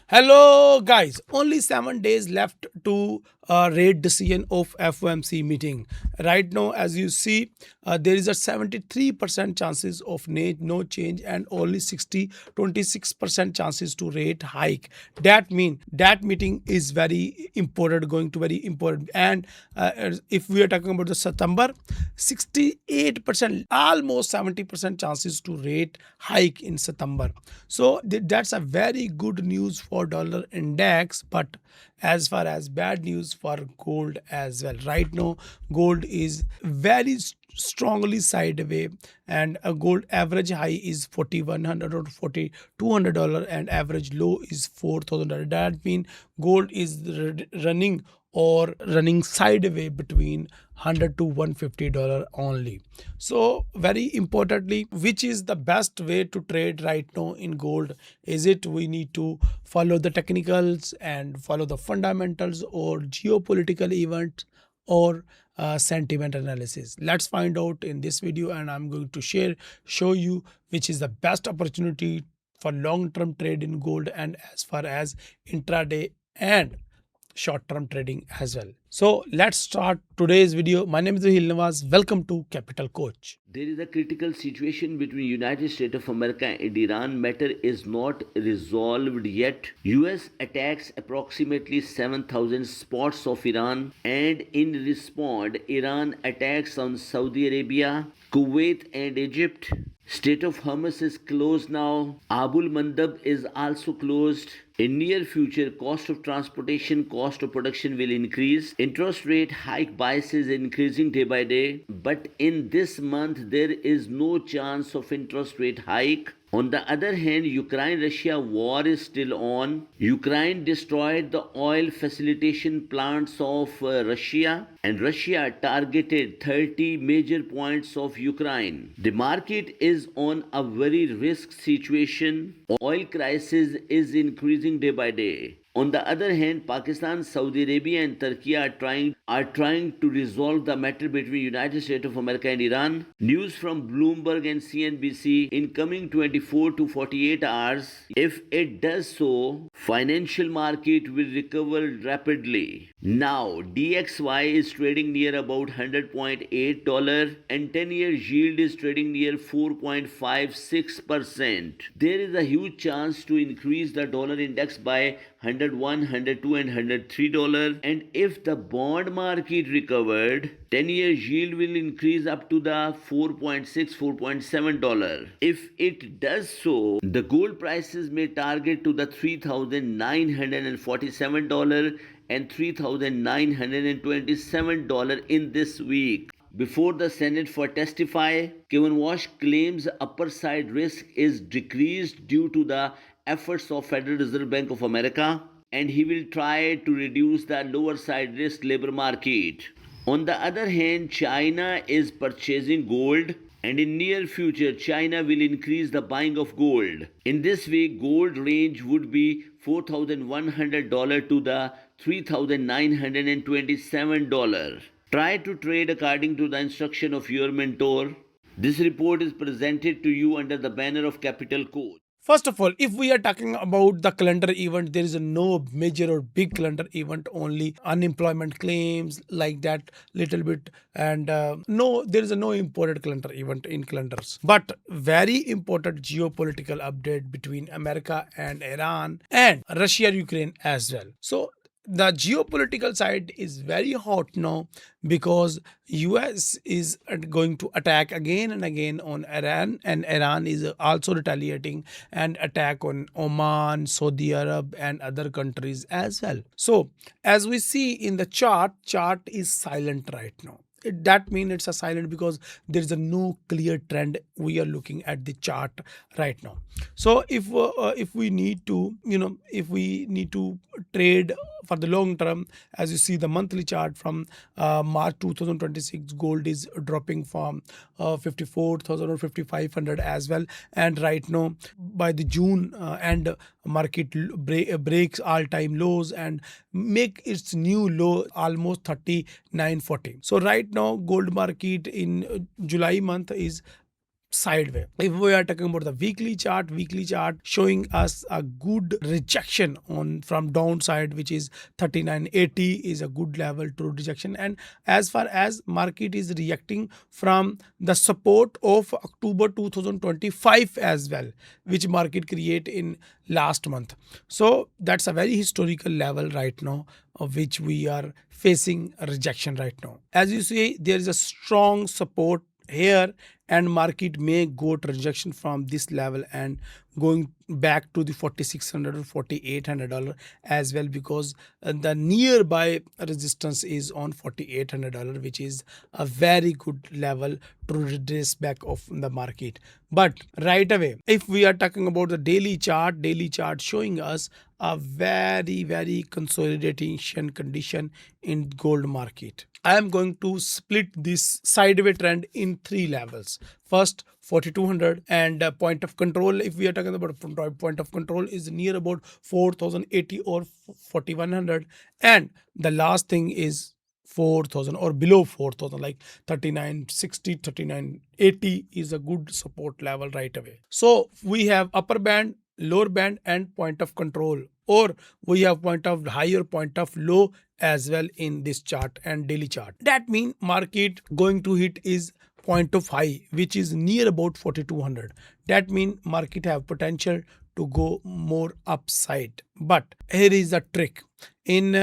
Hello, guys. Only 7 days left to rate decision of FOMC meeting. Right now, as you see, there is a 73% chances of no change and only 26% chances to rate hike. That means that meeting is very important, going to very important. And if we are talking about the September, 68%, almost 70% chances to rate hike in September. So that's a very good news for dollar index, but as far as bad news for gold as well. Right now, gold is very strongly sideways, and a gold average high is 4100 or $4,200 and average low is $4,000. That means gold is running or running sideways between 100 to $150 only. So very importantly, which is the best way to trade right now in gold? Is it we need to follow the technicals and follow the fundamentals, or geopolitical events, or sentiment analysis? Let's find out in this video, and I'm going to show you which is the best opportunity for long-term trade in gold, and as far as intraday and short-term trading as well. So let's start today's video. My name is Rahil Nawaz. Welcome to Capital Coach. There is a critical situation between United States of America and Iran. Matter is not resolved yet. US attacks approximately 7,000 spots of Iran, and in response, Iran attacks on Saudi Arabia, Kuwait and Egypt. State of Hormuz is closed now. Abul Mandab is also closed. In near future, cost of transportation, cost of production will increase. Interest rate hike bias is increasing day by day. But in this month, there is no chance of interest rate hike. On the other hand, Ukraine-Russia war is still on. Ukraine destroyed the oil facilitation plants of Russia, and Russia targeted 30 major points of Ukraine. The market is on a very risk situation. Oil crisis is increasing day by day. On the other hand, Pakistan, Saudi Arabia and Turkey are trying to resolve the matter between United States of America and Iran. News from Bloomberg and CNBC: in coming 24 to 48 hours, if it does so, financial market will recover rapidly. Now, DXY is trading near about $100.8 and 10-year yield is trading near 4.56%. There is a huge chance to increase the dollar index by $101, $102 and $103, and if the bond market recovered, 10-year yield will increase up to the $4.6, $4.7. If it does so, the gold prices may target to the $3,947 and $3,927 in this week. Before the Senate for testify, Kevin Walsh claims upper side risk is decreased due to the efforts of Federal Reserve Bank of America, and he will try to reduce the lower side risk labor market. On the other hand, China is purchasing gold, and in near future China will increase the buying of gold. In this week, gold range would be $4,100 to the $3,927. Try to trade according to the instruction of your mentor. This report is presented to you under the banner of Capital Coach. First of all, if we are talking about the calendar event, there is no major or big calendar event, only unemployment claims like that little bit. And no, there is no important calendar event in calendars. But very important geopolitical update between America and Iran and Russia, Ukraine as well. So the geopolitical side is very hot now because US is going to attack again and again on Iran, and Iran is also retaliating and attack on Oman, Saudi Arab and other countries as well. So as we see in the chart is silent right now. That means it's a silent because there is a no clear trend. We are looking at the chart right now. So if we need to trade for the long term, as you see the monthly chart from March 2026, gold is dropping from 54,000 or 5,500 as well, and right now by the June end, market breaks all-time lows and make its new low almost 3940. So right now gold market in July month is sideway. If we are talking about the weekly chart showing us a good rejection on from downside, which is 3980 is a good level to rejection. And as far as market is reacting from the support of October 2025 as well, which market create in last month. So that's a very historical level right now, of which we are facing a rejection right now. As you see, there is a strong support here, and market may go to rejection from this level and going back to the 4600 or $4800 as well, because the nearby resistance is on $4800, which is a very good level to retrace back of the market. But right away, if we are talking about the daily chart showing us a very consolidation condition in gold market. I am going to split this sideways trend in three levels. First, 4200, and point of control, if we are talking about point of control, is near about 4080 or 4100, and the last thing is 4000 or below 4000, like 3960, 3980 is a good support level right away. So we have upper band, lower band, and point of control, or we have point of higher, point of low as well in this chart and daily chart. That means market going to hit is point of high, which is near about 4200. That means market have potential to go more upside. But here is a trick in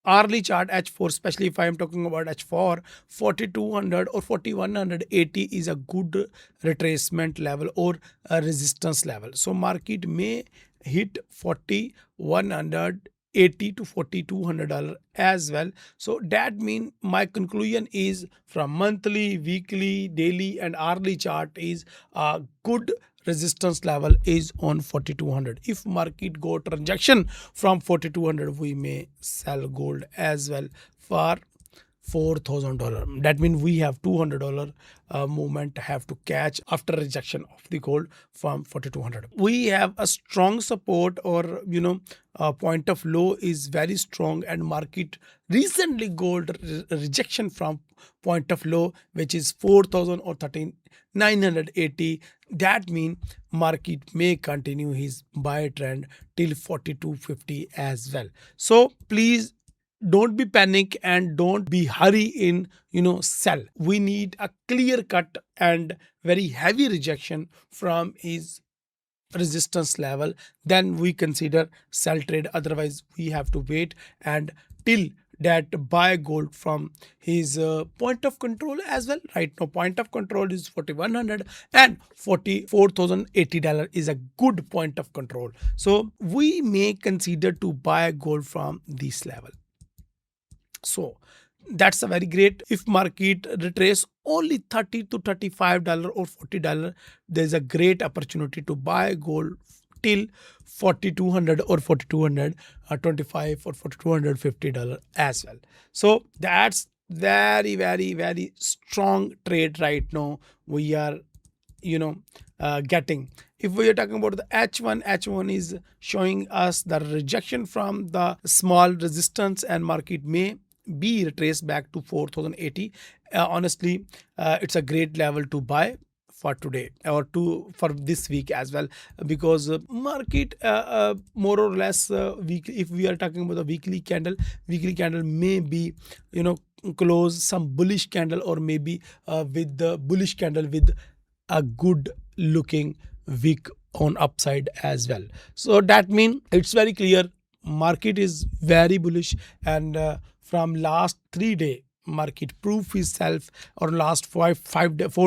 hourly chart H4, especially if I am talking about H4, 4200 or 4180 is a good retracement level or a resistance level. So market may hit 4180 to $4200 as well. So that means my conclusion is from monthly, weekly, daily, and hourly chart is a good resistance level is on 4200. If market go transaction from 4200, we may sell gold as well for $4000. That means we have $200 movement have to catch after rejection of the gold from 4200. We have a strong support, or point of low is very strong, and market recently gold rejection from point of low, which is 4000 or 13980. That means market may continue his buy trend till 4250 as well. So please don't be panic and don't be hurry in sell. We need a clear cut and very heavy rejection from his resistance level, then we consider sell trade. Otherwise we have to wait and till that buy gold from his point of control as well. Right now point of control is 4100 and $44,080 is a good point of control. So we may consider to buy gold from this level. So that's a very great. If market retrace only $30 to $35 or $40, there's a great opportunity to buy gold till 4200 or 4225 or $4250 as well. So that's very strong trade right now we are getting. If we are talking about the H1 is showing us the rejection from the small resistance, and market may be retraced back to 4080. Honestly, it's a great level to buy for today or for this week as well, because market more or less weekly, if we are talking about the weekly candle may be close some bullish candle, or maybe with the bullish candle with a good looking wick on upside as well. So that means it's very clear market is very bullish, and from last 3 days market proof itself, or last 4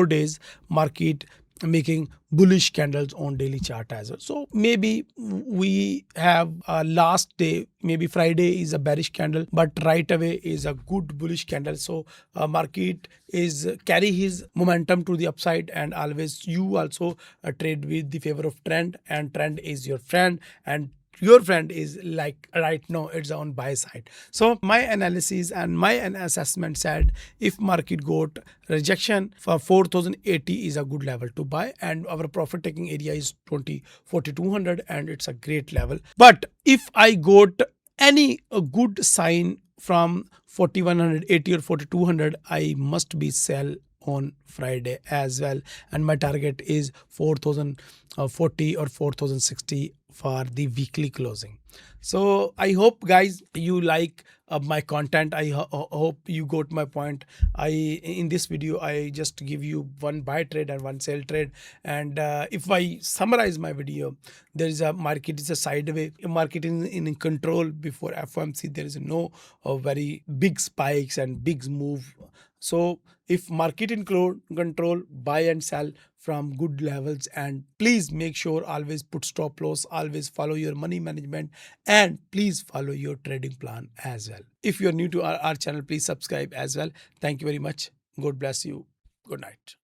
days market making bullish candles on daily chart as well. So maybe we have last day, maybe Friday is a bearish candle, but right away is a good bullish candle. So market is carry his momentum to the upside, and always you also trade with the favor of trend, and trend is your friend, and your friend is like right now it's on buy side. So my analysis and my assessment said if market got rejection for 4080 is a good level to buy, and our profit taking area is 4200, and it's a great level. But if I got any good sign from 4180 or 4200, I must be sell on Friday as well, and my target is 4040 or 4060 for the weekly closing. So I hope guys you like my content. I hope you got my point. In this video I just give you one buy trade and one sell trade, and if I summarize my video, there is a market is a sideways market in control before FOMC. There is no very big spikes and big move. So if market in control, buy and sell from good levels, and please make sure always put stop loss, always follow your money management, and please follow your trading plan as well. If you're new to our channel, please subscribe as well. Thank you very much. God bless you. Good night.